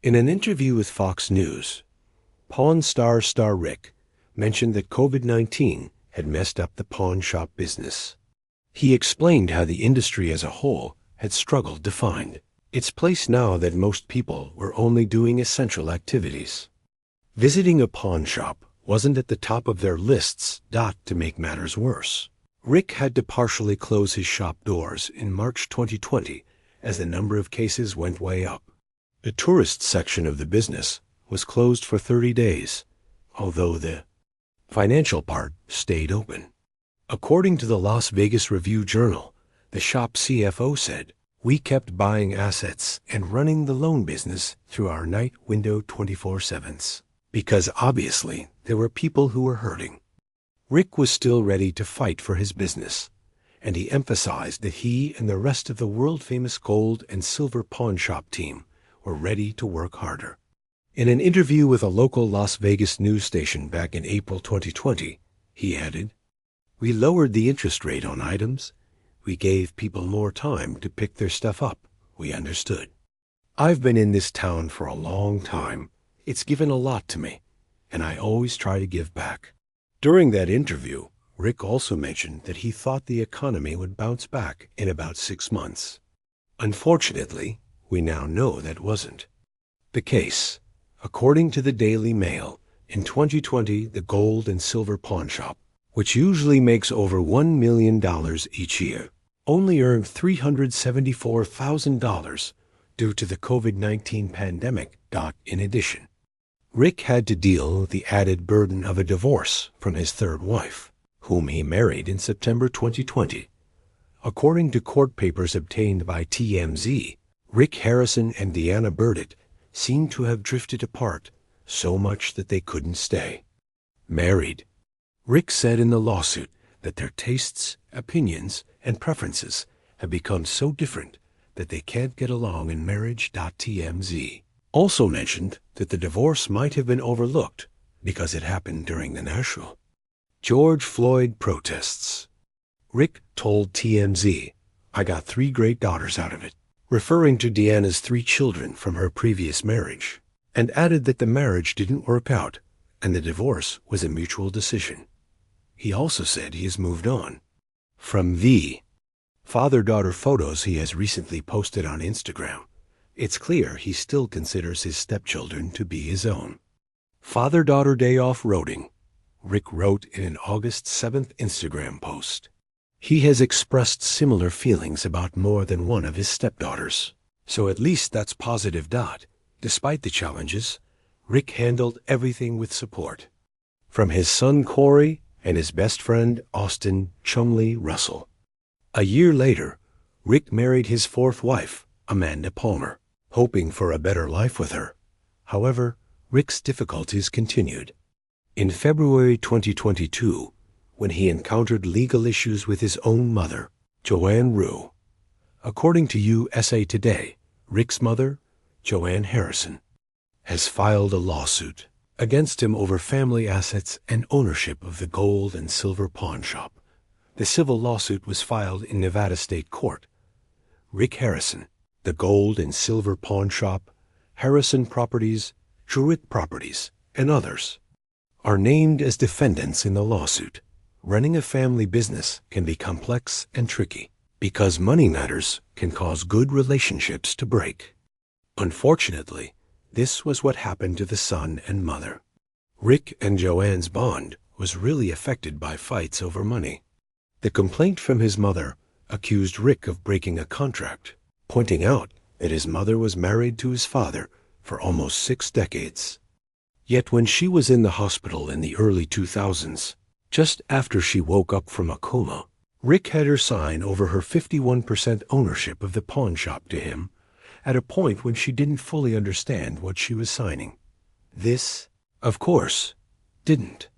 In an interview with Fox News, Pawn Star Rick mentioned that COVID-19 had messed up the pawn shop business. He explained how the industry as a whole had struggled to find its place now that most people were only doing essential activities. Visiting a pawn shop wasn't at the top of their lists. To make matters worse, Rick had to partially close his shop doors in March 2020 as the number of cases went way up. The tourist section of the business was closed for 30 days, although the financial part stayed open. According to the Las Vegas Review-Journal, the shop CFO said, "We kept buying assets and running the loan business through our night window 24/7s, because obviously there were people who were hurting." Rick was still ready to fight for his business, and he emphasized that he and the rest of the world-famous gold and silver pawn shop team were ready to work harder. In an interview with a local Las Vegas news station back in April 2020, he added, "We lowered the interest rate on items. We gave people more time to pick their stuff up. We understood. I've been in this town for a long time. It's given a lot to me, and I always try to give back." During that interview, Rick also mentioned that he thought the economy would bounce back in about 6 months. Unfortunately, we now know that wasn't the case. According to the Daily Mail, in 2020, the gold and silver pawn shop, which usually makes over $1 million each year, only earned $374,000 due to the COVID-19 pandemic. In addition, Rick had to deal with the added burden of a divorce from his third wife, whom he married in September 2020. According to court papers obtained by TMZ, Rick Harrison and Deanna Burdett seemed to have drifted apart so much that they couldn't stay married. Rick said in the lawsuit that their tastes, opinions, and preferences have become so different that they can't get along in marriage. TMZ also mentioned that the divorce might have been overlooked because it happened during the national George Floyd protests. Rick told TMZ, "I got 3 great daughters out of it," referring to Deanna's 3 children from her previous marriage, and added that the marriage didn't work out and the divorce was a mutual decision. He also said he has moved on from the father-daughter photos he has recently posted on Instagram. It's clear he still considers his stepchildren to be his own. "Father-daughter day off roading," Rick wrote in an August 7th Instagram post. He has expressed similar feelings about more than one of his stepdaughters, so at least that's positive. Despite the challenges, Rick handled everything with support from his son Corey and his best friend Austin Chumley Russell. A year later, Rick married his 4th wife, Amanda Palmer, hoping for a better life with her. However, Rick's difficulties continued. In February 2022, when he encountered legal issues with his own mother, Joanne Rue. According to USA Today, Rick's mother, Joanne Harrison, has filed a lawsuit against him over family assets and ownership of the gold and silver pawn shop. The civil lawsuit was filed in Nevada State Court. Rick Harrison, the gold and silver pawn shop, Harrison Properties, Truitt Properties, and others are named as defendants in the lawsuit. Running a family business can be complex and tricky because money matters can cause good relationships to break. Unfortunately, this was what happened to the son and mother. Rick and Joanne's bond was really affected by fights over money. The complaint from his mother accused Rick of breaking a contract, pointing out that his mother was married to his father for almost 6 decades. Yet when she was in the hospital in the early 2000s, just after she woke up from a coma, Rick had her sign over her 51% ownership of the pawn shop to him at a point when she didn't fully understand what she was signing. This, of course, didn't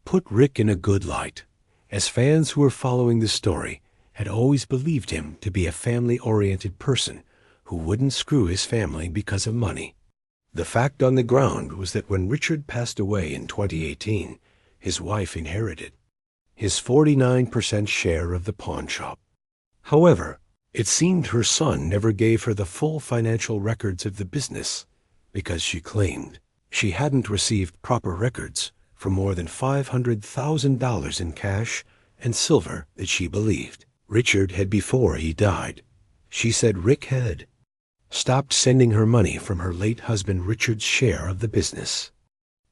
put Rick in a good light, as fans who were following the story had always believed him to be a family-oriented person who wouldn't screw his family because of money. The fact on the ground was that when Richard passed away in 2018, his wife inherited his 49% share of the pawn shop. However, it seemed her son never gave her the full financial records of the business because she claimed she hadn't received proper records for more than $500,000 in cash and silver that she believed Richard had before he died. She said Rick had stopped sending her money from her late husband Richard's share of the business.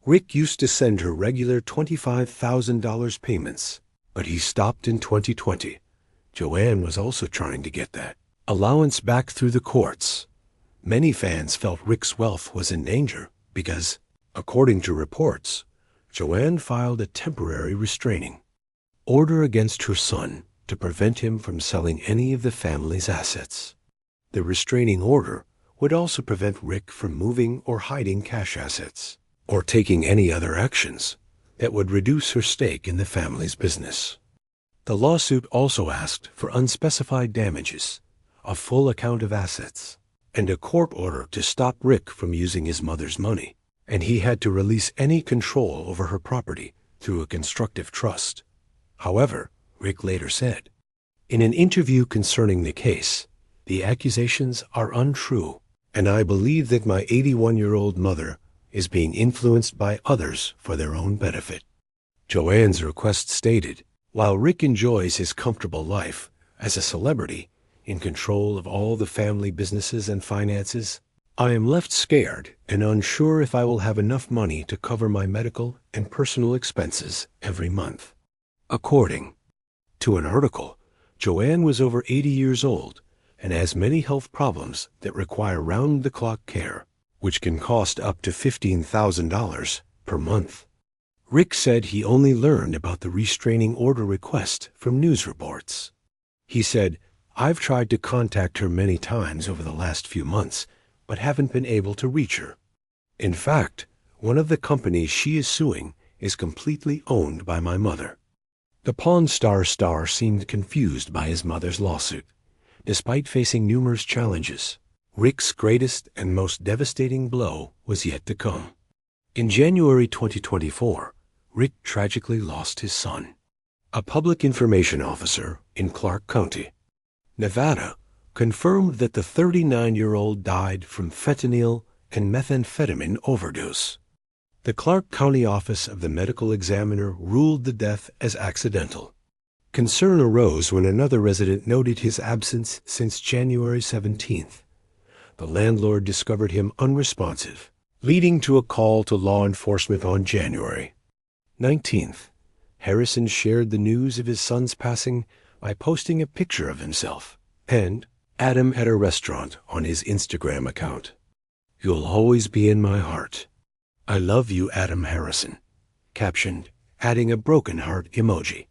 Rick used to send her regular $25,000 payments, but he stopped in 2020. Joanne was also trying to get that allowance back through the courts. Many fans felt Rick's wealth was in danger because, according to reports, Joanne filed a temporary restraining order against her son to prevent him from selling any of the family's assets. The restraining order would also prevent Rick from moving or hiding cash assets, or taking any other actions that would reduce her stake in the family's business. The lawsuit also asked for unspecified damages, a full account of assets, and a court order to stop Rick from using his mother's money, and he had to release any control over her property through a constructive trust. However, Rick later said, in an interview concerning the case, the accusations are untrue, and I believe that my 81-year-old mother is being influenced by others for their own benefit. Joanne's request stated, while Rick enjoys his comfortable life as a celebrity in control of all the family businesses and finances, I am left scared and unsure if I will have enough money to cover my medical and personal expenses every month. According to an article, Joanne was over 80 years old and has many health problems that require round-the-clock care, which can cost up to $15,000 per month. Rick said he only learned about the restraining order request from news reports. He said, I've tried to contact her many times over the last few months, but haven't been able to reach her. In fact, one of the companies she is suing is completely owned by my mother. The Pawn Stars star seemed confused by his mother's lawsuit. Despite facing numerous challenges, Rick's greatest and most devastating blow was yet to come. In January 2024, Rick tragically lost his son, a public information officer in Clark County, Nevada, confirmed that the 39-year-old died from fentanyl and methamphetamine overdose. The Clark County Office of the Medical Examiner ruled the death as accidental. Concern arose when another resident noted his absence since January 17th. The landlord discovered him unresponsive, leading to a call to law enforcement on January 19th. Harrison shared the news of his son's passing by posting a picture of himself and Adam at a restaurant on his Instagram account. You'll always be in my heart. I love you, Adam Harrison, captioned, adding a broken heart emoji.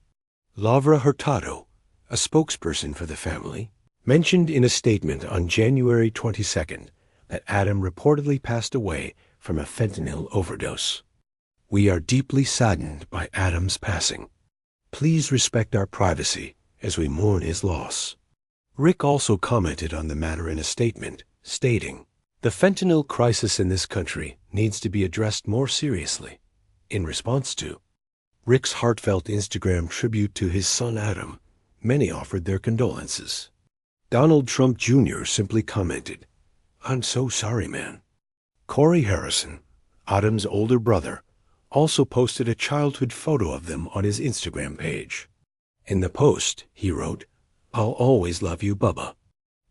Lavra Hurtado, a spokesperson for the family, mentioned in a statement on January 22nd that Adam reportedly passed away from a fentanyl overdose. We are deeply saddened by Adam's passing. Please respect our privacy as we mourn his loss. Rick also commented on the matter in a statement, stating, the fentanyl crisis in this country needs to be addressed more seriously. In response to Rick's heartfelt Instagram tribute to his son Adam, many offered their condolences. Donald Trump Jr. simply commented, I'm so sorry, man. Corey Harrison, Adam's older brother, also posted a childhood photo of them on his Instagram page. In the post, he wrote, I'll always love you, Bubba.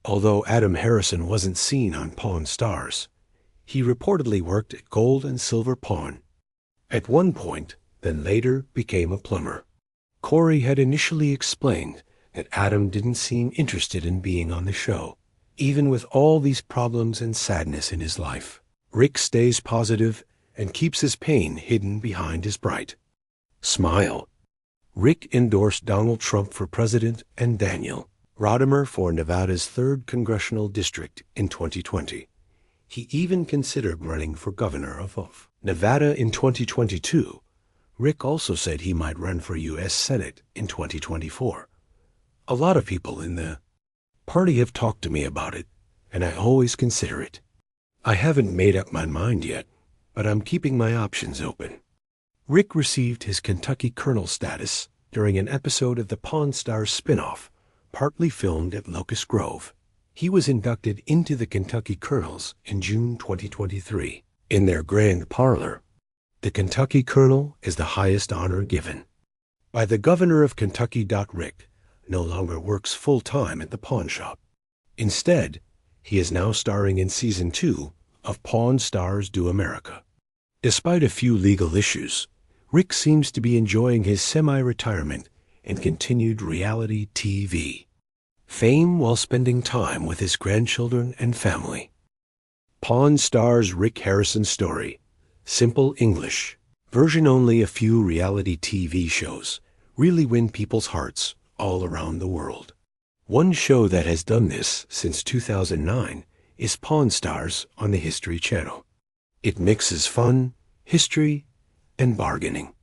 Although Adam Harrison wasn't seen on Pawn Stars, he reportedly worked at Gold and Silver Pawn. At one point, then later became a plumber. Corey had initially explained that Adam didn't seem interested in being on the show, even with all these problems and sadness in his life. Rick stays positive and keeps his pain hidden behind his bright smile. Rick endorsed Donald Trump for president and Daniel Rodimer for Nevada's 3rd Congressional District in 2020. He even considered running for governor of Nevada in 2022. Rick also said he might run for U.S. Senate in 2024. A lot of people in the party have talked to me about it, and I always consider it. I haven't made up my mind yet, but I'm keeping my options open. Rick received his Kentucky Colonel status during an episode of the Pawn Stars spinoff, partly filmed at Locust Grove. He was inducted into the Kentucky Colonels in June 2023 in their grand parlor. The Kentucky Colonel is the highest honor given by the governor of Kentucky. Rick no longer works full-time at the pawn shop. Instead, he is now starring in Season 2 of Pawn Stars Do America. Despite a few legal issues, Rick seems to be enjoying his semi-retirement and continued reality TV fame while spending time with his grandchildren and family. Pawn Stars Rick Harrison Story. Simple English. Version only. A few reality TV shows really win people's hearts all around the world. One show that has done this since 2009 is Pawn Stars on the History Channel. It mixes fun, history, and bargaining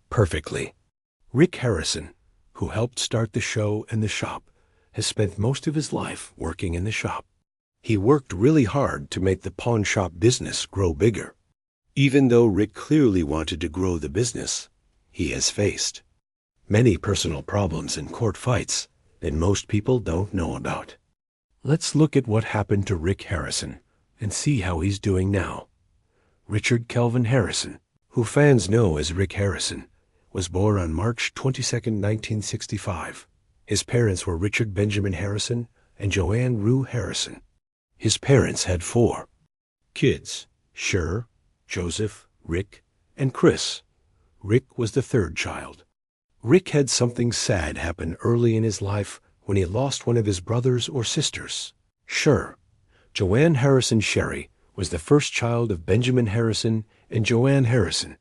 perfectly. Rick Harrison, who helped start the show and the shop, has spent most of his life working in the shop. He worked really hard to make the pawn shop business grow bigger. Even though Rick clearly wanted to grow the business, he has faced many personal problems and court fights that most people don't know about. Let's look at what happened to Rick Harrison and see how he's doing now. Richard Kelvin Harrison, who fans know as Rick Harrison, was born on March 22, 1965. His parents were Richard Benjamin Harrison and Joanne Rue Harrison. His parents had 4 kids: Sher, Joseph, Rick, and Chris. Rick was the 3rd child. Rick had something sad happen early in his life when he lost one of his brothers or sisters. Sher, Joanne Harrison Sherry, was the first child of Benjamin Harrison and Joanne Harrison.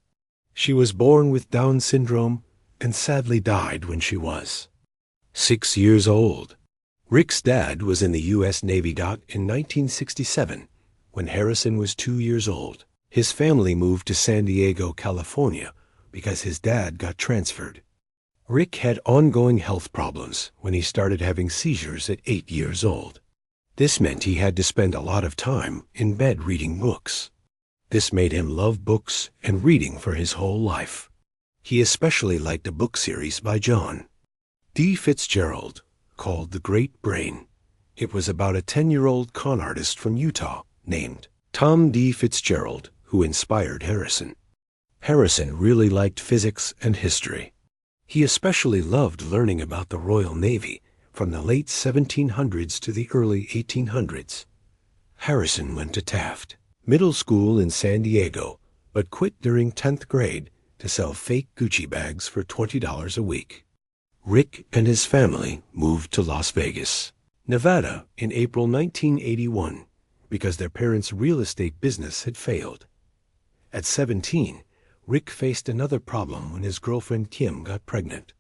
She was born with Down syndrome and sadly died when she was 6 years old. Rick's dad was in the U.S. Navy in 1967 when Harrison was 2 years old. His family moved to San Diego, California, because his dad got transferred. Rick had ongoing health problems when he started having seizures at 8 years old. This meant he had to spend a lot of time in bed reading books. This made him love books and reading for his whole life. He especially liked a book series by John D. Fitzgerald called The Great Brain. It was about a 10-year-old con artist from Utah named Tom D. Fitzgerald who inspired Harrison. Harrison really liked physics and history. He especially loved learning about the Royal Navy from the late 1700s to the early 1800s. Harrison went to Taft Middle School in San Diego, but quit during 10th grade to sell fake Gucci bags for $20 a week. Rick and his family moved to Las Vegas, Nevada in April 1981 because their parents' real estate business had failed. At 17, Rick faced another problem when his girlfriend Kim got pregnant.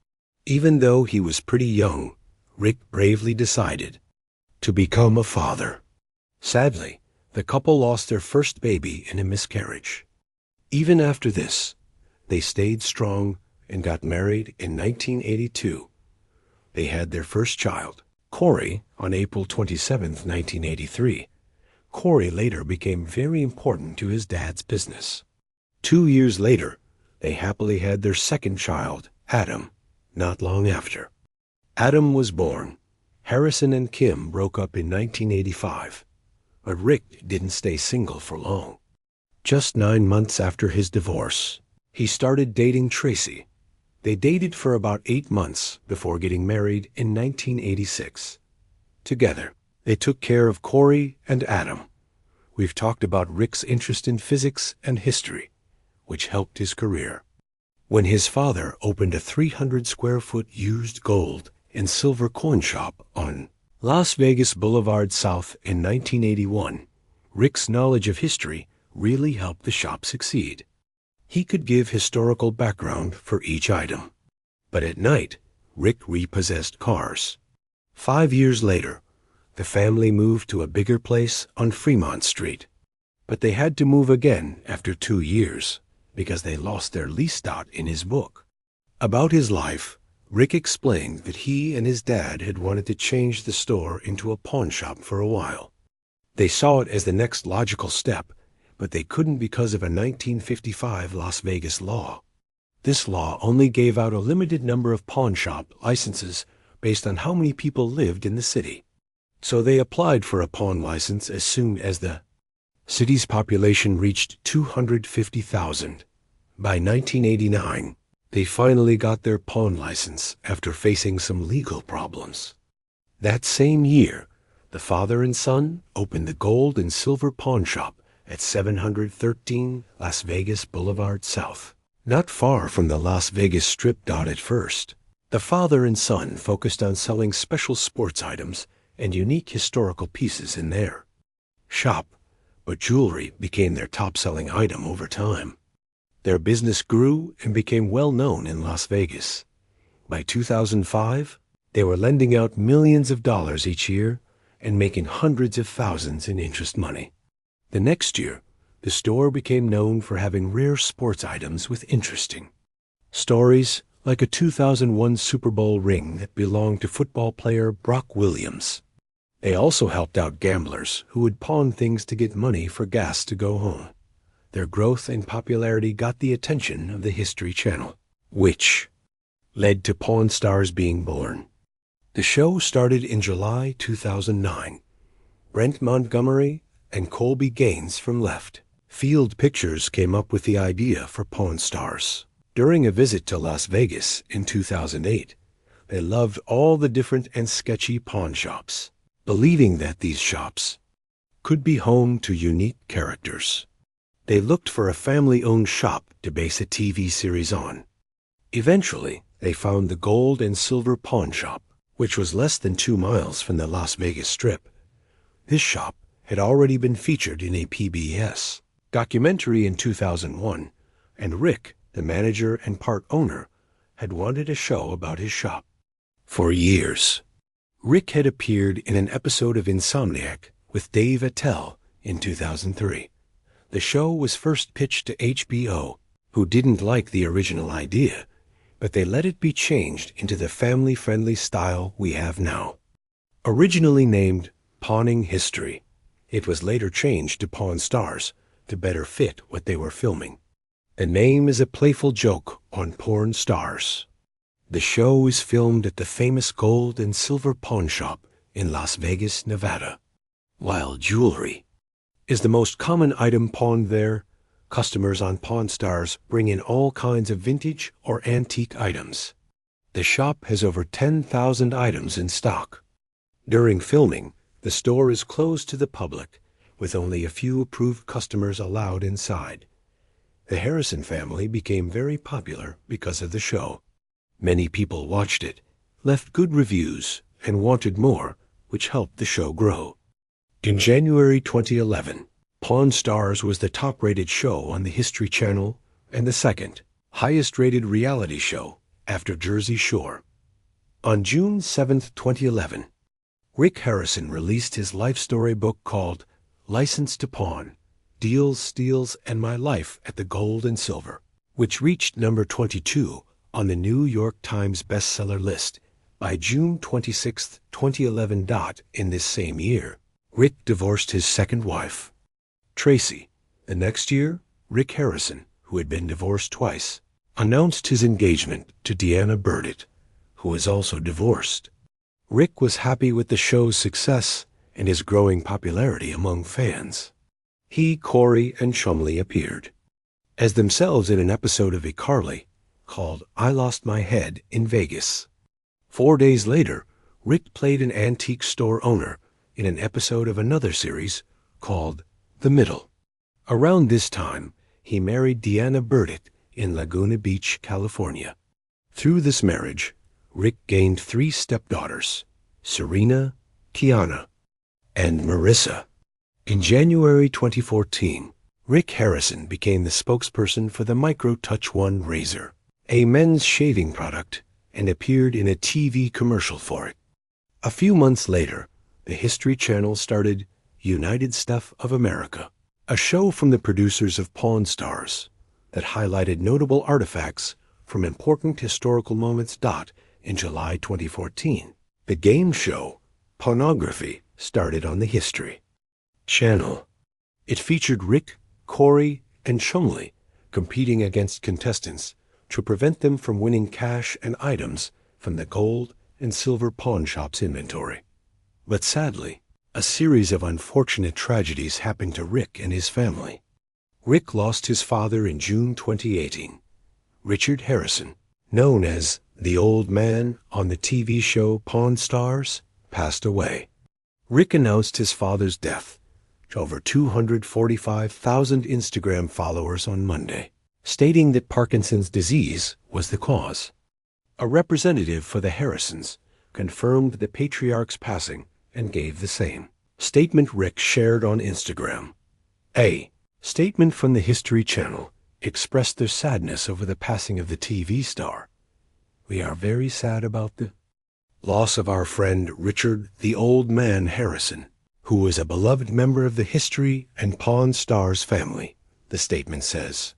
Even though he was pretty young, Rick bravely decided to become a father. Sadly, the couple lost their first baby in a miscarriage. Even after this, they stayed strong and got married in 1982. They had their first child, Corey, on April 27, 1983. Corey later became very important to his dad's business. 2 years later, they happily had their second child, Adam, not long after. Adam was born. Harrison and Kim broke up in 1985, but Rick didn't stay single for long. Just 9 months after his divorce, he started dating Tracy. They dated for about 8 months before getting married in 1986. Together, they took care of Corey and Adam. We've talked about Rick's interest in physics and history, which helped his career. When his father opened a 300-square-foot used gold and silver coin shop on Las Vegas Boulevard South in 1981, Rick's knowledge of history really helped the shop succeed. He could give historical background for each item. But at night, Rick repossessed cars. 5 years later, the family moved to a bigger place on Fremont Street. But they had to move again after 2 years because they lost their lease dot in his book. About his life, Rick explained that he and his dad had wanted to change the store into a pawn shop for a while. They saw it as the next logical step, but they couldn't because of a 1955 Las Vegas law. This law only gave out a limited number of pawn shop licenses based on how many people lived in the city. So they applied for a pawn license as soon as the city's population reached 250,000. By 1989, they finally got their pawn license after facing some legal problems. That same year, the father and son opened the gold and silver pawn shop at 713 Las Vegas Boulevard South, not far from the Las Vegas Strip. At first, the father and son focused on selling special sports items and unique historical pieces in their shop, but jewelry became their top-selling item over time. Their business grew and became well known in Las Vegas. By 2005, they were lending out millions of dollars each year and making hundreds of thousands in interest money. The next year, the store became known for having rare sports items with interesting stories, like a 2001 Super Bowl ring that belonged to football player Brock Williams. They also helped out gamblers who would pawn things to get money for gas to go home. Their growth and popularity got the attention of the History Channel, which led to Pawn Stars being born. The show started in July 2009. Brent Montgomery and Colby Gaines from Left Field Pictures came up with the idea for Pawn Stars. During a visit to Las Vegas in 2008, they loved all the different and sketchy pawn shops, believing that these shops could be home to unique characters. They looked for a family-owned shop to base a TV series on. Eventually, they found the Gold and Silver Pawn Shop, which was less than 2 miles from the Las Vegas Strip. This shop had already been featured in a PBS documentary in 2001, and Rick, the manager and part owner, had wanted a show about his shop. For years, Rick had appeared in an episode of Insomniac with Dave Attell in 2003. The show was first pitched to HBO, who didn't like the original idea, but they let it be changed into the family-friendly style we have now. Originally named Pawning History, it was later changed to Pawn Stars to better fit what they were filming. The name is a playful joke on porn stars. The show is filmed at the famous Gold and Silver Pawn Shop in Las Vegas, Nevada. While jewelry is the most common item pawned there, customers on Pawn Stars bring in all kinds of vintage or antique items. The shop has over 10,000 items in stock. During filming, the store is closed to the public, with only a few approved customers allowed inside. The Harrison family became very popular because of the show. Many people watched it, left good reviews, and wanted more, which helped the show grow. In January 2011, Pawn Stars was the top-rated show on the History Channel and the second highest-rated reality show after Jersey Shore. On June 7, 2011, Rick Harrison released his life story book called License to Pawn: Deals, Steals, and My Life at the Gold and Silver, which reached number 22 on the New York Times bestseller list by June 26, 2011. In this same year, Rick divorced his second wife, Tracy. The next year, Rick Harrison, who had been divorced twice, announced his engagement to Deanna Burdett, who was also divorced. Rick was happy with the show's success and his growing popularity among fans. He, Corey, and Chumley appeared as themselves in an episode of iCarly called I Lost My Head in Vegas. 4 days later, Rick played an antique store owner in an episode of another series called The Middle. Around this time, he married Deanna Burdett in Laguna Beach, California. Through this marriage, Rick gained 3 stepdaughters, Serena, Kiana, and Marissa. In January 2014, Rick Harrison became the spokesperson for the Micro Touch One razor, a men's shaving product, and appeared in a TV commercial for it. A few months later, the History Channel started United Stuff of America, a show from the producers of Pawn Stars that highlighted notable artifacts from important historical moments. In July 2014, the game show Pawnography started on the History Channel. It featured Rick, Corey, and Chumley competing against contestants to prevent them from winning cash and items from the Gold and Silver Pawn Shop's inventory. But sadly, a series of unfortunate tragedies happened to Rick and his family. Rick lost his father in June 2018. Richard Harrison, known as the Old Man on the TV show Pawn Stars, passed away. Rick announced his father's death to over 245,000 Instagram followers on Monday, stating that Parkinson's disease was the cause. A representative for the Harrisons confirmed the patriarch's passing and gave the same statement Rick shared on Instagram. A statement from the History Channel expressed their sadness over the passing of the TV star. "We are very sad about the loss of our friend Richard the Old Man Harrison, who was a beloved member of the History and Pawn Stars family," the statement says.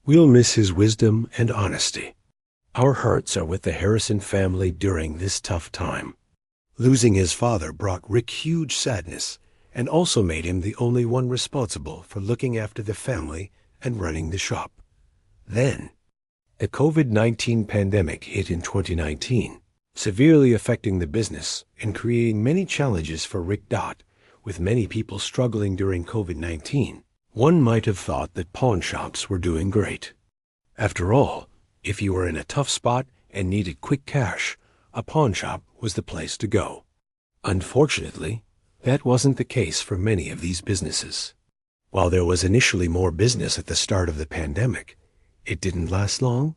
"We'll miss his wisdom and honesty. Our hearts are with the Harrison family during this tough time." Losing his father brought Rick huge sadness and also made him the only one responsible for looking after the family and running the shop. Then, the COVID-19 pandemic hit in 2019, severely affecting the business and creating many challenges for Rick Dott, with many people struggling during COVID-19. One might have thought that pawn shops were doing great. After all, if you were in a tough spot and needed quick cash, a pawn shop was the place to go. Unfortunately, that wasn't the case for many of these businesses. While there was initially more business at the start of the pandemic, it didn't last long